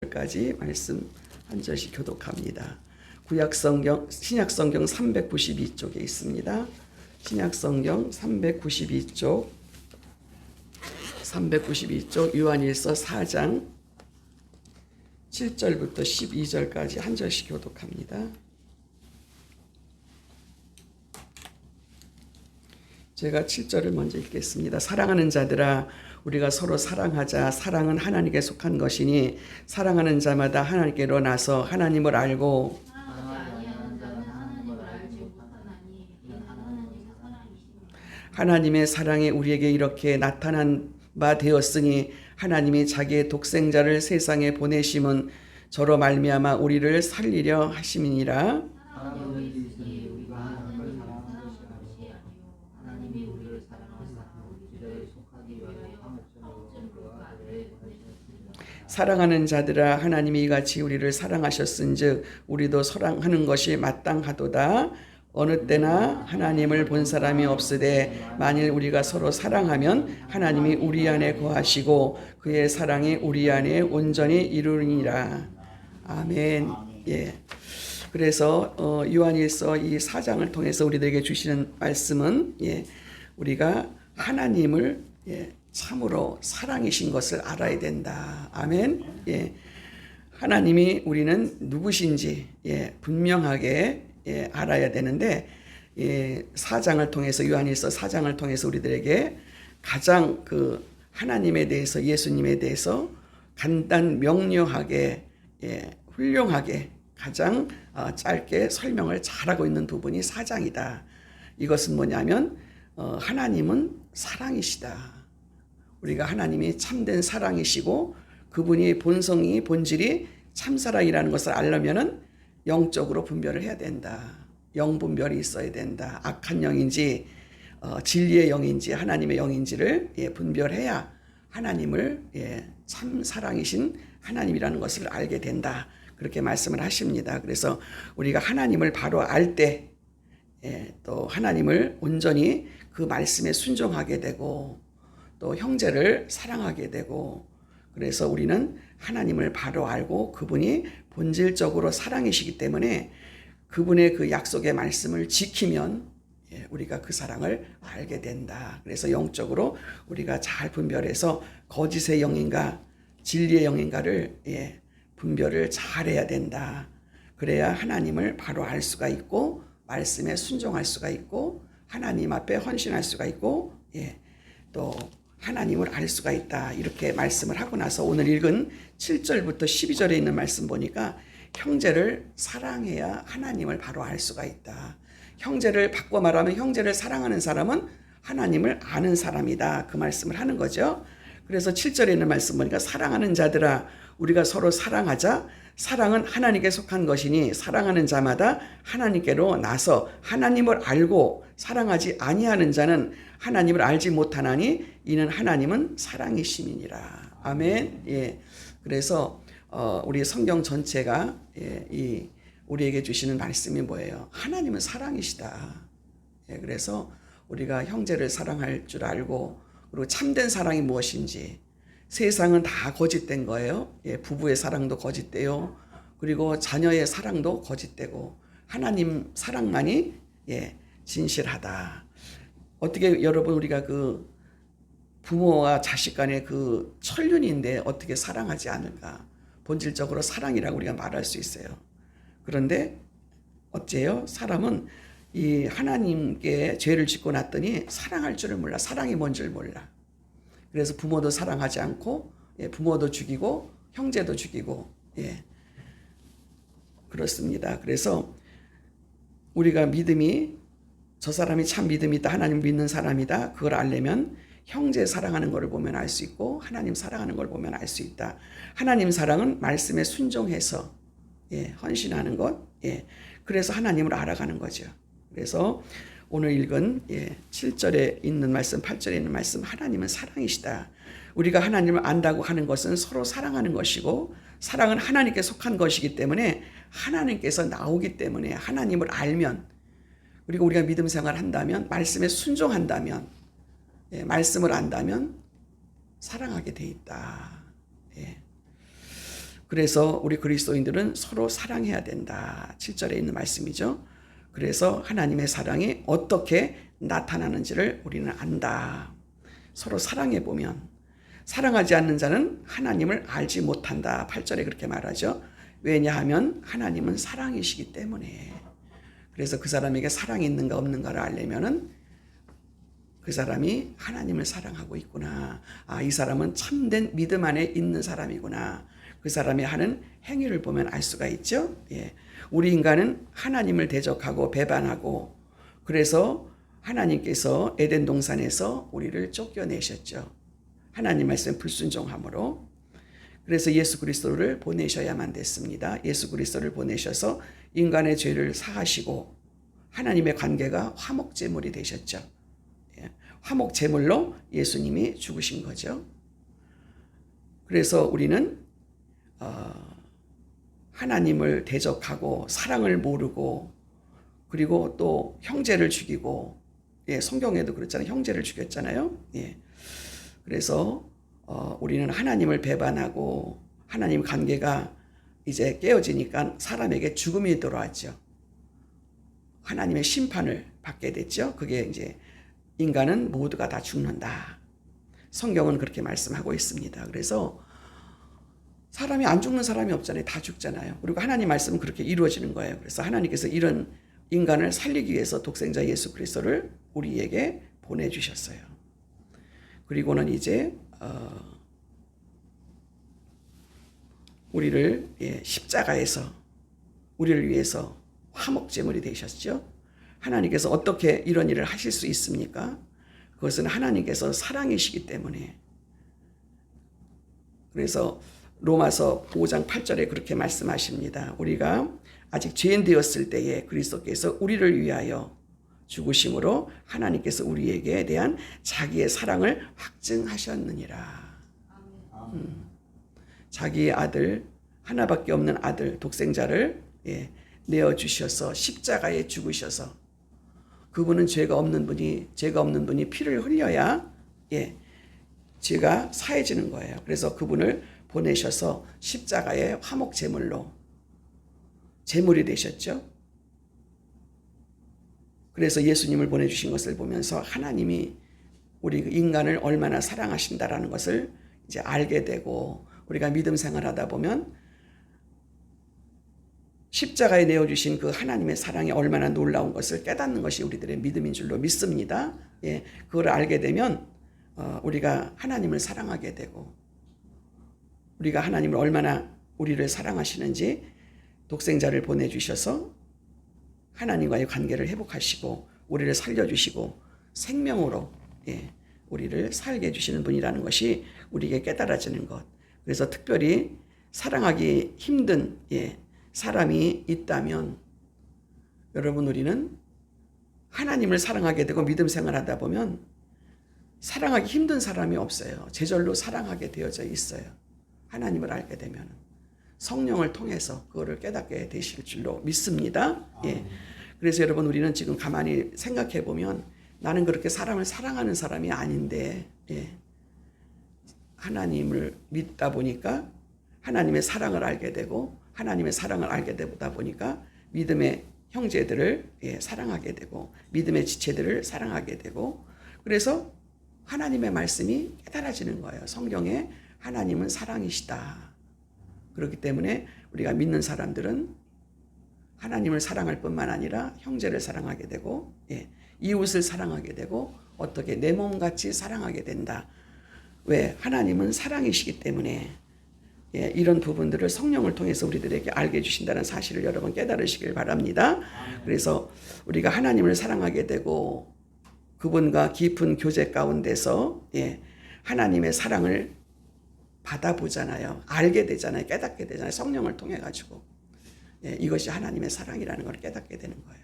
까지 말씀 한 절씩 교독합니다. 구약성경, 신약성경 392쪽에 있습니다. 신약성경 392쪽 요한일서 4장 7절부터 12절까지 한 절씩 교독합니다. 제가 7절을 먼저 읽겠습니다. 사랑하는 자들아, 우리가 서로 사랑하자. 사랑은 하나님께 속한 것이니 사랑하는 자마다 하나님께로 나서 하나님을 알고 하나님의 사랑이 우리에게 이렇게 나타난 바 되었으니 하나님이 자기의 독생자를 세상에 보내심은 저로 말미암아 우리를 살리려 하심이니라. 사랑하는 자들아, 하나님이 이같이 우리를 사랑하셨은즉 우리도 사랑하는 것이 마땅하도다. 어느 때나 하나님을 본 사람이 없으되 만일 우리가 서로 사랑하면 하나님이 우리 안에 거하시고 그의 사랑이 우리 안에 온전히 이루니라. 아멘. 예. 그래서 요한일서 이 4장을 통해서 우리들에게 주시는 말씀은 우리가 하나님을 참으로 사랑이신 것을 알아야 된다. 아멘. 하나님이 우리는 누구신지 분명하게 알아야 되는데 4장을 통해서 요한일서 4장을 통해서 우리들에게 가장 그 하나님에 대해서 예수님에 대해서 간단 명료하게 훌륭하게 가장 짧게 설명을 잘하고 있는 부분이 4장이다. 이것은 뭐냐면 하나님은 사랑이시다. 우리가 하나님이 참된 사랑이시고 그분이 본성이 본질이 참사랑이라는 것을 알려면은 영적으로 분별을 해야 된다. 영분별이 있어야 된다. 악한 영인지 진리의 영인지 하나님의 영인지를 분별해야 하나님을 참 사랑이신 하나님이라는 것을 알게 된다. 그렇게 말씀을 하십니다. 그래서 우리가 하나님을 바로 알 때 또 하나님을 온전히 그 말씀에 순종하게 되고 또 형제를 사랑하게 되고 그래서 우리는 하나님을 바로 알고 그분이 본질적으로 사랑이시기 때문에 그분의 그 약속의 말씀을 지키면 우리가 그 사랑을 알게 된다. 그래서 영적으로 우리가 잘 분별해서 거짓의 영인가 진리의 영인가를 분별을 잘해야 된다. 그래야 하나님을 바로 알 수가 있고 말씀에 순종할 수가 있고 하나님 앞에 헌신할 수가 있고 또 하나님을 알 수가 있다. 이렇게 말씀을 하고 나서 오늘 읽은 7절부터 12절에 있는 말씀 보니까 형제를 사랑해야 하나님을 바로 알 수가 있다. 형제를 바꿔 말하면 형제를 사랑하는 사람은 하나님을 아는 사람이다. 그 말씀을 하는 거죠. 그래서 7절에 있는 말씀 보니까 사랑하는 자들아 우리가 서로 사랑하자. 사랑은 하나님께 속한 것이니 사랑하는 자마다 하나님께로 나서 하나님을 알고 사랑하지 아니하는 자는 하나님을 알지 못하나니 이는 하나님은 사랑이심이니라. 아멘. 그래서 우리 성경 전체가 우리에게 주시는 말씀이 뭐예요? 하나님은 사랑이시다. 그래서 우리가 형제를 사랑할 줄 알고 그리고 참된 사랑이 무엇인지 세상은 다 거짓된 거예요. 부부의 사랑도 거짓돼요. 그리고 자녀의 사랑도 거짓되고 하나님 사랑만이 진실하다. 어떻게 여러분 우리가 그 부모와 자식 간의 그 천륜인데 어떻게 사랑하지 않을까? 본질적으로 사랑이라고 우리가 말할 수 있어요. 그런데 어째요? 사람은 이 하나님께 죄를 짓고 났더니 사랑할 줄을 몰라. 사랑이 뭔 줄 몰라. 그래서 부모도 사랑하지 않고 부모도 죽이고 형제도 죽이고 그렇습니다. 그래서 우리가 믿음이 저 사람이 참 믿음이 있다. 하나님 믿는 사람이다. 그걸 알려면 형제 사랑하는 것을 보면 알 수 있고 하나님 사랑하는 걸 보면 알 수 있다. 하나님 사랑은 말씀에 순종해서 헌신하는 것. 그래서 하나님을 알아가는 거죠. 그래서 오늘 읽은 7절에 있는 말씀, 8절에 있는 말씀 하나님은 사랑이시다. 우리가 하나님을 안다고 하는 것은 서로 사랑하는 것이고 사랑은 하나님께 속한 것이기 때문에 하나님께서 나오기 때문에 하나님을 알면 그리고 우리가 믿음 생활을 한다면 말씀에 순종한다면 말씀을 안다면 사랑하게 돼 있다. 그래서 우리 그리스도인들은 서로 사랑해야 된다. 7절에 있는 말씀이죠. 그래서 하나님의 사랑이 어떻게 나타나는지를 우리는 안다. 서로 사랑해 보면, 사랑하지 않는 자는 하나님을 알지 못한다. 8절에 그렇게 말하죠. 왜냐하면 하나님은 사랑이시기 때문에. 그래서 그 사람에게 사랑이 있는가 없는가를 알려면은 그 사람이 하나님을 사랑하고 있구나. 아, 이 사람은 참된 믿음 안에 있는 사람이구나. 그 사람이 하는 행위를 보면 알 수가 있죠. 예. 우리 인간은 하나님을 대적하고 배반하고, 그래서 하나님께서 에덴 동산에서 우리를 쫓겨내셨죠. 하나님 말씀 불순종함으로. 그래서 예수 그리스도를 보내셔야만 됐습니다. 예수 그리스도를 보내셔서 인간의 죄를 사하시고 하나님의 관계가 화목제물이 되셨죠. 예. 화목제물로 예수님이 죽으신 거죠. 그래서 우리는 하나님을 대적하고 사랑을 모르고, 그리고 또 형제를 죽이고, 예, 성경에도 그렇잖아요. 형제를 죽였잖아요. 예. 그래서 우리는 하나님을 배반하고 하나님 관계가 이제 깨어지니까 사람에게 죽음이 들어왔죠. 하나님의 심판을 받게 됐죠. 그게 이제 인간은 모두가 다 죽는다. 성경은 그렇게 말씀하고 있습니다. 그래서 사람이 안 죽는 사람이 없잖아요. 다 죽잖아요. 그리고 하나님 말씀은 그렇게 이루어지는 거예요. 그래서 하나님께서 이런 인간을 살리기 위해서 독생자 예수 그리스도를 우리에게 보내주셨어요. 그리고는 이제 우리를 십자가에서 우리를 위해서 화목제물이 되셨죠. 하나님께서 어떻게 이런 일을 하실 수 있습니까? 그것은 하나님께서 사랑이시기 때문에. 그래서 로마서 5장 8절에 그렇게 말씀하십니다. 우리가 아직 죄인 되었을 때에 그리스도께서 우리를 위하여 죽으심으로 하나님께서 우리에게 대한 자기의 사랑을 확증하셨느니라. 자기의 아들, 하나밖에 없는 아들, 독생자를 내어주셔서 십자가에 죽으셔서, 그분은 죄가 없는 분이 피를 흘려야 죄가 사해지는 거예요. 그래서 그분을 보내셔서 십자가의 화목제물로 제물이 되셨죠. 그래서 예수님을 보내주신 것을 보면서 하나님이 우리 인간을 얼마나 사랑하신다라는 것을 이제 알게 되고, 우리가 믿음 생활하다 보면 십자가에 내어주신 그 하나님의 사랑이 얼마나 놀라운 것을 깨닫는 것이 우리들의 믿음인 줄로 믿습니다. 그걸 알게 되면 우리가 하나님을 사랑하게 되고, 우리가 하나님을 얼마나 우리를 사랑하시는지 독생자를 보내주셔서 하나님과의 관계를 회복하시고 우리를 살려주시고 생명으로 우리를 살게 해주시는 분이라는 것이 우리에게 깨달아지는 것. 그래서 특별히 사랑하기 힘든 사람이 있다면, 여러분, 우리는 하나님을 사랑하게 되고 믿음 생활하다 보면 사랑하기 힘든 사람이 없어요. 제절로 사랑하게 되어져 있어요. 하나님을 알게 되면 성령을 통해서 그거를 깨닫게 되실 줄로 믿습니다. 그래서 여러분, 우리는 지금 가만히 생각해 보면 나는 그렇게 사람을 사랑하는 사람이 아닌데 하나님을 믿다 보니까 하나님의 사랑을 알게 되고, 하나님의 사랑을 알게 되다 보니까 믿음의 형제들을 사랑하게 되고, 믿음의 지체들을 사랑하게 되고, 그래서 하나님의 말씀이 깨달아지는 거예요. 성경에 하나님은 사랑이시다. 그렇기 때문에 우리가 믿는 사람들은 하나님을 사랑할 뿐만 아니라 형제를 사랑하게 되고, 이웃을 사랑하게 되고, 어떻게 내 몸같이 사랑하게 된다. 왜? 하나님은 사랑이시기 때문에. 이런 부분들을 성령을 통해서 우리들에게 알게 해주신다는 사실을 여러분 깨달으시길 바랍니다. 그래서 우리가 하나님을 사랑하게 되고 그분과 깊은 교제 가운데서 하나님의 사랑을 받아보잖아요. 알게 되잖아요. 깨닫게 되잖아요. 성령을 통해 가지고 이것이 하나님의 사랑이라는 걸 깨닫게 되는 거예요.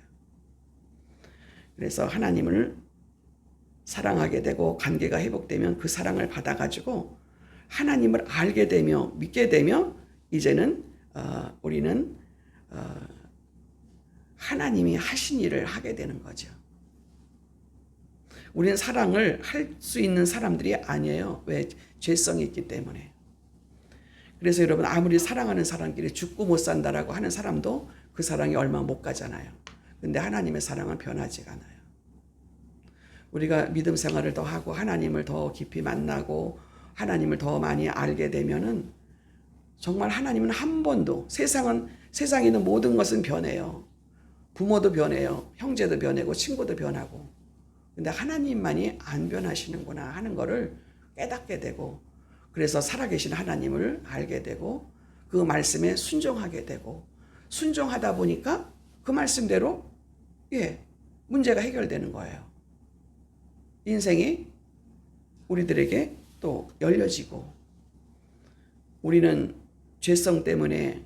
그래서 하나님을 사랑하게 되고 관계가 회복되면 그 사랑을 받아가지고 하나님을 알게 되며 믿게 되며 이제는 우리는 하나님이 하신 일을 하게 되는 거죠. 우리는 사랑을 할 수 있는 사람들이 아니에요. 왜? 죄성이 있기 때문에. 그래서 여러분 아무리 사랑하는 사람끼리 죽고 못 산다라고 하는 사람도 그 사랑이 얼마 못 가잖아요. 근데 하나님의 사랑은 변하지가 않아요. 우리가 믿음 생활을 더 하고 하나님을 더 깊이 만나고 하나님을 더 많이 알게 되면은 정말 하나님은 한 번도 세상에 있는 모든 것은 변해요. 부모도 변해요. 형제도 변하고 친구도 변하고. 근데 하나님만이 안 변하시는구나 하는 거를 깨닫게 되고 그래서 살아계신 하나님을 알게 되고 그 말씀에 순종하게 되고 순종하다 보니까 그 말씀대로 문제가 해결되는 거예요. 인생이 우리들에게 또 열려지고 우리는 죄성 때문에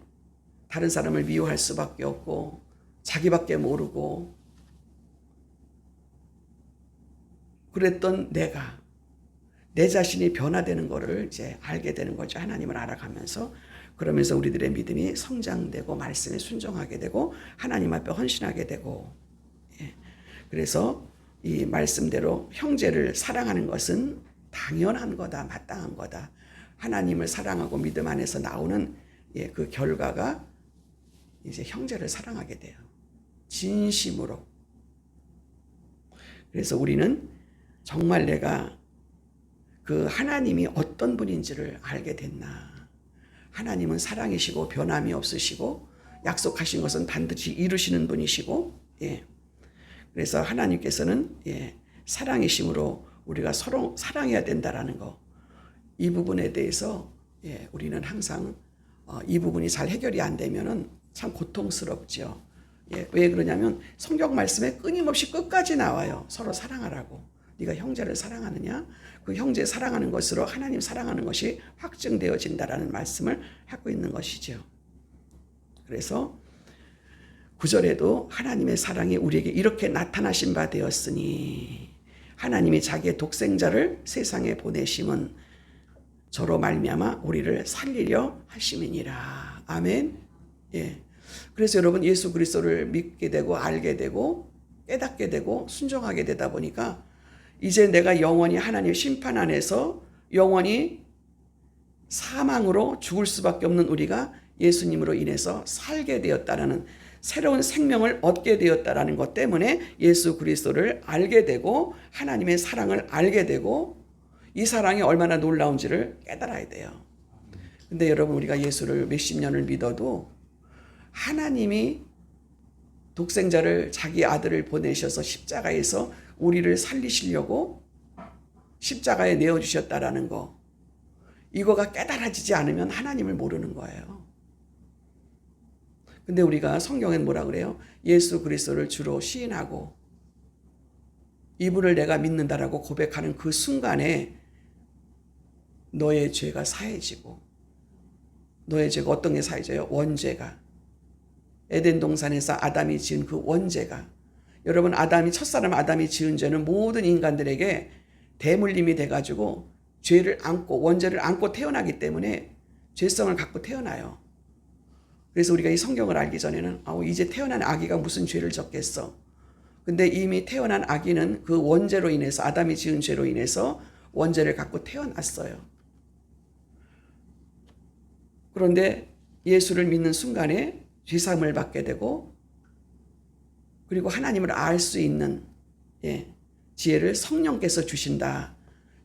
다른 사람을 미워할 수밖에 없고 자기밖에 모르고 그랬던 내 자신이 변화되는 것을 이제 알게 되는 거죠. 하나님을 알아가면서 그러면서 우리들의 믿음이 성장되고 말씀에 순종하게 되고 하나님 앞에 헌신하게 되고 그래서 이 말씀대로 형제를 사랑하는 것은 당연한 거다, 마땅한 거다. 하나님을 사랑하고 믿음 안에서 나오는 그 결과가 이제 형제를 사랑하게 돼요. 진심으로. 그래서 우리는 정말 내가 그 하나님이 어떤 분인지를 알게 됐나. 하나님은 사랑이시고 변함이 없으시고 약속하신 것은 반드시 이루시는 분이시고 그래서 하나님께서는 사랑이심으로 우리가 서로 사랑해야 된다라는 거. 이 부분에 대해서 우리는 항상 이 부분이 잘 해결이 안 되면은 참 고통스럽죠. 왜 그러냐면 성경 말씀에 끊임없이 끝까지 나와요. 서로 사랑하라고. 네가 형제를 사랑하느냐? 그 형제 사랑하는 것으로 하나님 사랑하는 것이 확증되어진다라는 말씀을 하고 있는 것이죠. 그래서 9절에도 하나님의 사랑이 우리에게 이렇게 나타나신 바 되었으니 하나님이 자기의 독생자를 세상에 보내심은 저로 말미암아 우리를 살리려 하심이니라. 아멘. 그래서 여러분 예수 그리스도를 믿게 되고 알게 되고 깨닫게 되고 순종하게 되다 보니까 이제 내가 영원히 하나님 심판 안에서 영원히 사망으로 죽을 수밖에 없는 우리가 예수님으로 인해서 살게 되었다라는 새로운 생명을 얻게 되었다라는 것 때문에 예수 그리스도를 알게 되고 하나님의 사랑을 알게 되고 이 사랑이 얼마나 놀라운지를 깨달아야 돼요. 근데 여러분 우리가 예수를 몇십 년을 믿어도 하나님이 독생자를 자기 아들을 보내셔서 십자가에서 우리를 살리시려고 십자가에 내어주셨다라는 거 이거가 깨달아지지 않으면 하나님을 모르는 거예요. 근데 우리가 성경엔 뭐라 그래요? 예수 그리스도를 주로 시인하고 이분을 내가 믿는다라고 고백하는 그 순간에 너의 죄가 사해지고 너의 죄가 어떤 게 사해져요? 원죄가. 에덴 동산에서 아담이 지은 그 원죄가 여러분 첫사람 아담이 지은 죄는 모든 인간들에게 대물림이 돼가지고 죄를 안고 원죄를 안고 태어나기 때문에 죄성을 갖고 태어나요. 그래서 우리가 이 성경을 알기 전에는 이제 태어난 아기가 무슨 죄를 졌겠어. 근데 이미 태어난 아기는 그 원죄로 인해서 아담이 지은 죄로 인해서 원죄를 갖고 태어났어요. 그런데 예수를 믿는 순간에 죄사함을 받게 되고 그리고 하나님을 알 수 있는 지혜를 성령께서 주신다.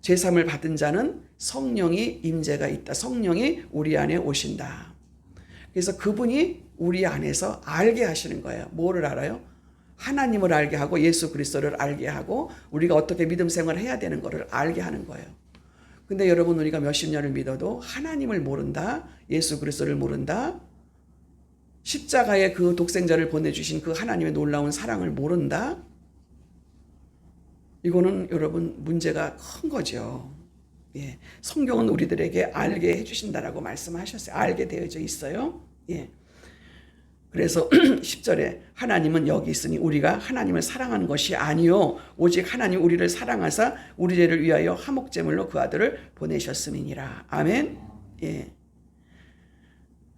죄사함을 받은 자는 성령이 임재가 있다. 성령이 우리 안에 오신다. 그래서 그분이 우리 안에서 알게 하시는 거예요. 뭐를 알아요? 하나님을 알게 하고 예수 그리스도를 알게 하고 우리가 어떻게 믿음 생활을 해야 되는 것을 알게 하는 거예요. 근데 여러분 우리가 몇십 년을 믿어도 하나님을 모른다. 예수 그리스도를 모른다. 십자가에 그 독생자를 보내주신 그 하나님의 놀라운 사랑을 모른다. 이거는 여러분 문제가 큰 거죠. 성경은 우리들에게 알게 해주신다라고 말씀하셨어요. 알게 되어져 있어요. 그래서 10절에 하나님은 여기 있으니 우리가 하나님을 사랑하는 것이 아니요 오직 하나님 우리를 사랑하사 우리 죄를 위하여 화목제물로 그 아들을 보내셨음이니라. 아멘.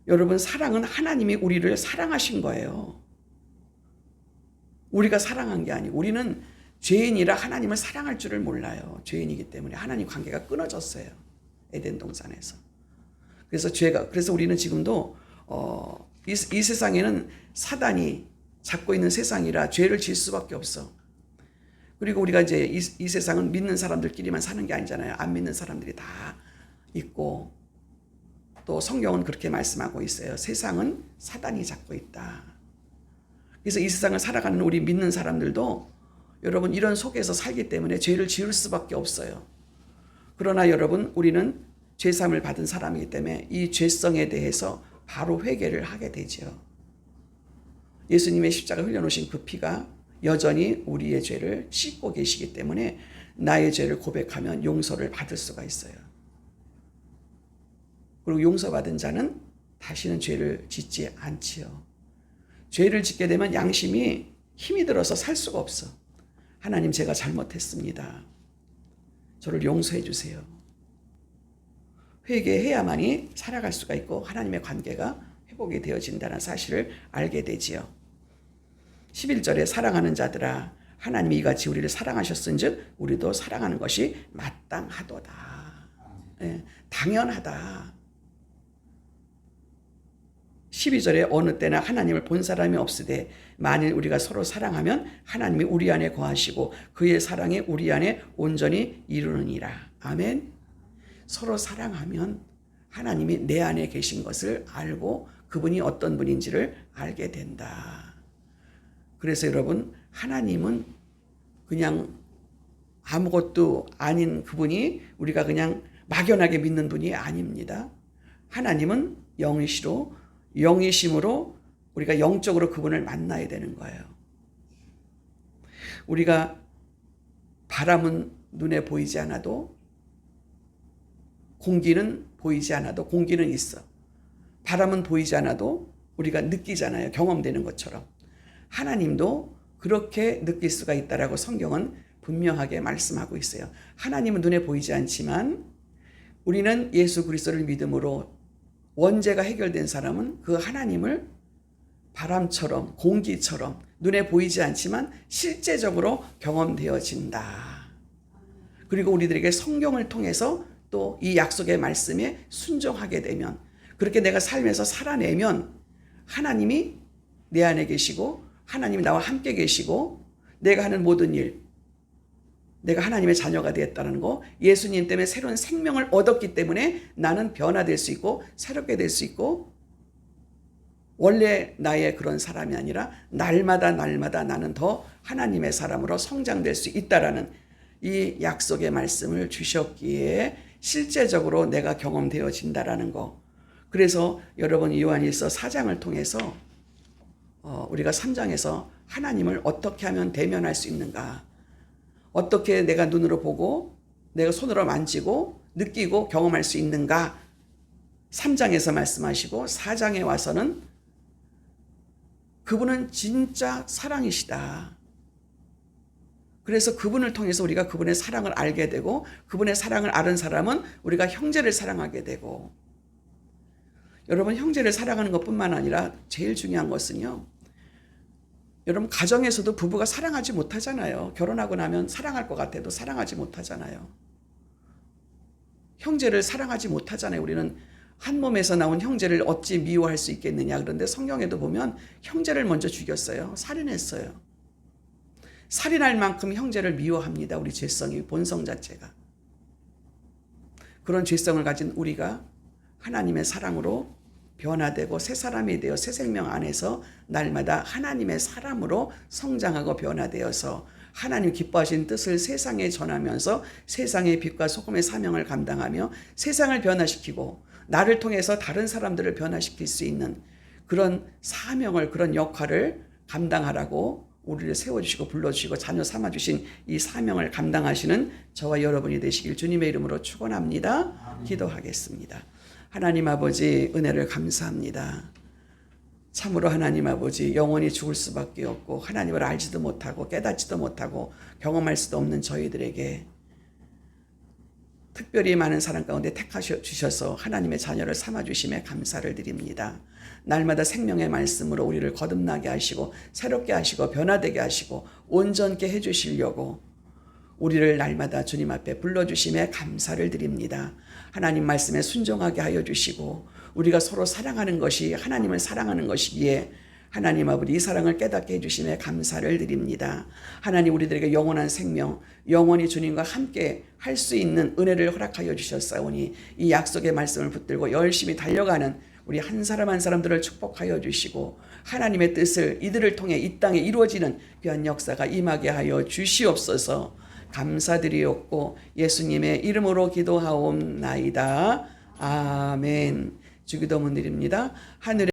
여러분 사랑은 하나님이 우리를 사랑하신 거예요. 우리가 사랑한 게 아니고 우리는 죄인이라 하나님을 사랑할 줄을 몰라요. 죄인이기 때문에 하나님 관계가 끊어졌어요. 에덴 동산에서. 그래서 우리는 지금도 이 세상에는 사단이 잡고 있는 세상이라 죄를 지을 수밖에 없어. 그리고 우리가 이제 이 세상은 믿는 사람들끼리만 사는 게 아니잖아요. 안 믿는 사람들이 다 있고, 또 성경은 그렇게 말씀하고 있어요. 세상은 사단이 잡고 있다. 그래서 이 세상을 살아가는 우리 믿는 사람들도 여러분 이런 속에서 살기 때문에 죄를 지을 수밖에 없어요. 그러나 여러분 우리는 죄사함을 받은 사람이기 때문에 이 죄성에 대해서 바로 회개를 하게 되죠. 예수님의 십자가 흘려놓으신 그 피가 여전히 우리의 죄를 씻고 계시기 때문에 나의 죄를 고백하면 용서를 받을 수가 있어요. 그리고 용서받은 자는 다시는 죄를 짓지 않지요. 죄를 짓게 되면 양심이 힘이 들어서 살 수가 없어. 하나님, 제가 잘못했습니다. 저를 용서해 주세요. 회개해야만이 살아갈 수가 있고 하나님의 관계가 회복이 되어진다는 사실을 알게 되지요. 11절에 사랑하는 자들아 하나님이 이같이 우리를 사랑하셨은즉 우리도 사랑하는 것이 마땅하도다. 네, 당연하다. 12절에 어느 때나 하나님을 본 사람이 없으되 만일 우리가 서로 사랑하면 하나님이 우리 안에 거하시고 그의 사랑이 우리 안에 온전히 이루느니라. 아멘. 서로 사랑하면 하나님이 내 안에 계신 것을 알고 그분이 어떤 분인지를 알게 된다. 그래서 여러분, 하나님은 그냥 아무것도 아닌 그분이 우리가 그냥 막연하게 믿는 분이 아닙니다. 하나님은 영이심으로 우리가 영적으로 그분을 만나야 되는 거예요. 우리가 바람은 눈에 보이지 않아도, 공기는 보이지 않아도 공기는 있어. 바람은 보이지 않아도 우리가 느끼잖아요. 경험되는 것처럼. 하나님도 그렇게 느낄 수가 있다라고 성경은 분명하게 말씀하고 있어요. 하나님은 눈에 보이지 않지만 우리는 예수 그리스도를 믿음으로 원죄가 해결된 사람은 그 하나님을 바람처럼 공기처럼 눈에 보이지 않지만 실제적으로 경험되어진다. 그리고 우리들에게 성경을 통해서 또 이 약속의 말씀에 순종하게 되면, 그렇게 내가 삶에서 살아내면 하나님이 내 안에 계시고 하나님이 나와 함께 계시고 내가 하는 모든 일, 내가 하나님의 자녀가 되었다는 거, 예수님 때문에 새로운 생명을 얻었기 때문에 나는 변화될 수 있고 새롭게 될 수 있고, 원래 나의 그런 사람이 아니라 날마다 나는 더 하나님의 사람으로 성장될 수 있다라는 이 약속의 말씀을 주셨기에 실제적으로 내가 경험되어진다라는 거. 그래서 여러분 요한일서 4장을 통해서 우리가 3장에서 하나님을 어떻게 하면 대면할 수 있는가, 어떻게 내가 눈으로 보고 내가 손으로 만지고 느끼고 경험할 수 있는가 3장에서 말씀하시고 4장에 와서는 그분은 진짜 사랑이시다. 그래서 그분을 통해서 우리가 그분의 사랑을 알게 되고 그분의 사랑을 아는 사람은 우리가 형제를 사랑하게 되고, 여러분 형제를 사랑하는 것뿐만 아니라 제일 중요한 것은요, 여러분 가정에서도 부부가 사랑하지 못하잖아요. 결혼하고 나면 사랑할 것 같아도 사랑하지 못하잖아요. 형제를 사랑하지 못하잖아요. 우리는 한 몸에서 나온 형제를 어찌 미워할 수 있겠느냐. 그런데 성경에도 보면 형제를 먼저 죽였어요. 살인했어요. 살인할 만큼 형제를 미워합니다. 우리 죄성이, 본성 자체가. 그런 죄성을 가진 우리가 하나님의 사랑으로 변화되고 새 사람이 되어 새 생명 안에서 날마다 하나님의 사람으로 성장하고 변화되어서 하나님 기뻐하신 뜻을 세상에 전하면서 세상의 빛과 소금의 사명을 감당하며 세상을 변화시키고 나를 통해서 다른 사람들을 변화시킬 수 있는 그런 사명을, 그런 역할을 감당하라고 우리를 세워주시고 불러주시고 자녀 삼아주신 이 사명을 감당하시는 저와 여러분이 되시길 주님의 이름으로 축원합니다. 기도하겠습니다. 하나님 아버지, 은혜를 감사합니다. 참으로 하나님 아버지, 영원히 죽을 수밖에 없고 하나님을 알지도 못하고 깨닫지도 못하고 경험할 수도 없는 저희들에게 특별히 많은 사랑 가운데 택하셔서 하나님의 자녀를 삼아주심에 감사를 드립니다. 날마다 생명의 말씀으로 우리를 거듭나게 하시고 새롭게 하시고 변화되게 하시고 온전케 해주시려고 우리를 날마다 주님 앞에 불러주심에 감사를 드립니다. 하나님 말씀에 순종하게 하여 주시고 우리가 서로 사랑하는 것이 하나님을 사랑하는 것이기에 하나님 아버지 이 사랑을 깨닫게 해주심에 감사를 드립니다. 하나님 우리들에게 영원한 생명, 영원히 주님과 함께 할 수 있는 은혜를 허락하여 주셨사오니 이 약속의 말씀을 붙들고 열심히 달려가는 우리 한 사람 한 사람들을 축복하여 주시고 하나님의 뜻을 이들을 통해 이 땅에 이루어지는 귀한 역사가 임하게 하여 주시옵소서. 감사드리옵고 예수님의 이름으로 기도하옵나이다. 아멘. 주기도문 드립니다. 하늘에